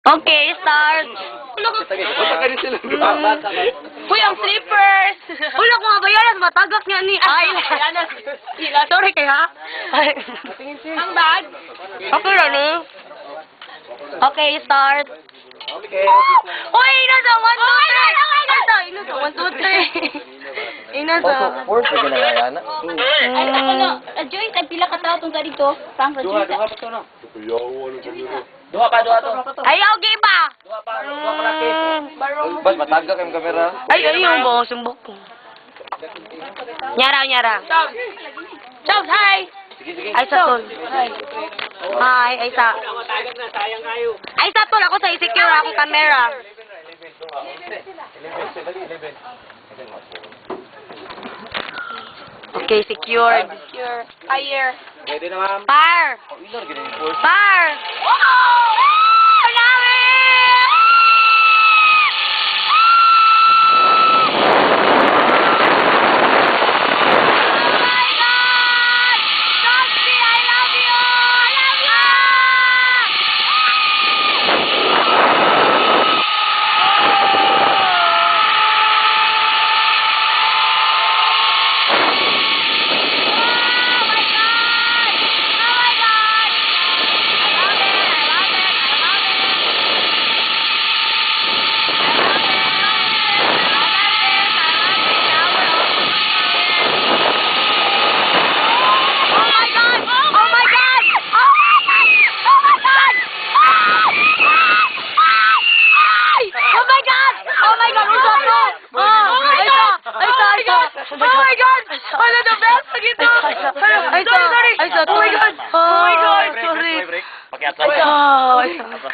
Okay, start. Uy, ang slippers! Wala ko nga ba yan? Matagak niya ni. Ay, sorry kaya. Ang bag! Okay lang eh. Okay, start. Okay. Uy, nasa 1, 2, 3. Inasa 1, 2, 3. Inasa. Fourth, may ginagawa na. Ay, ako na. Joyce, ay pila ka tao itong dito. Frank, Duha Joyce. pa to, no? Duha pa to. Ayaw, giba. Duha pa laki. Bas, matagak yung kamera. Ay, ayaw mo. Sumbok ko. Nyara. Chow, hi! Sige. Ay, sa tol. Hi, ay sa. Ay, sa tol. Ako sa i-secure ako camera. Okay, secured. Your fire. Pwede na, ma'am. Fire! Oh, ilar, ganyan yung force. Fire!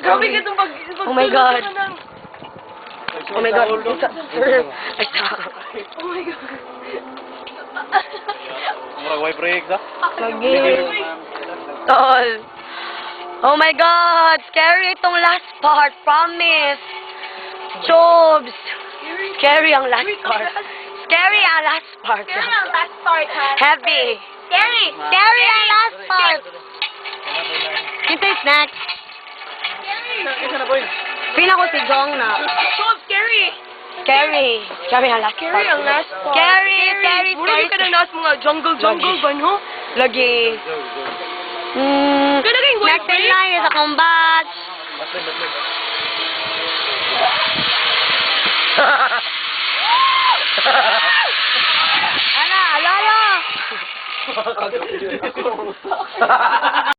Grabe ka itong pag... Oh my God. Oh my God. Ay, sa. Oh my God. Murag way break, da? Lagi. Tol. Oh my God. Scary itong last part. Promise. Jobs. Scary ang last part. Scary ang last part. Scary ang last part, ha? Heavy. Scary! Scary ang last part. Kita yung snacks. Pina ko si Jong na. So scary! Scary. Scary ang last part. Scary ang last part. Scary. Muli ka na nasa mga jungle ba, no? Lagi. Naging way Next in line is akong batch. Ala, alala.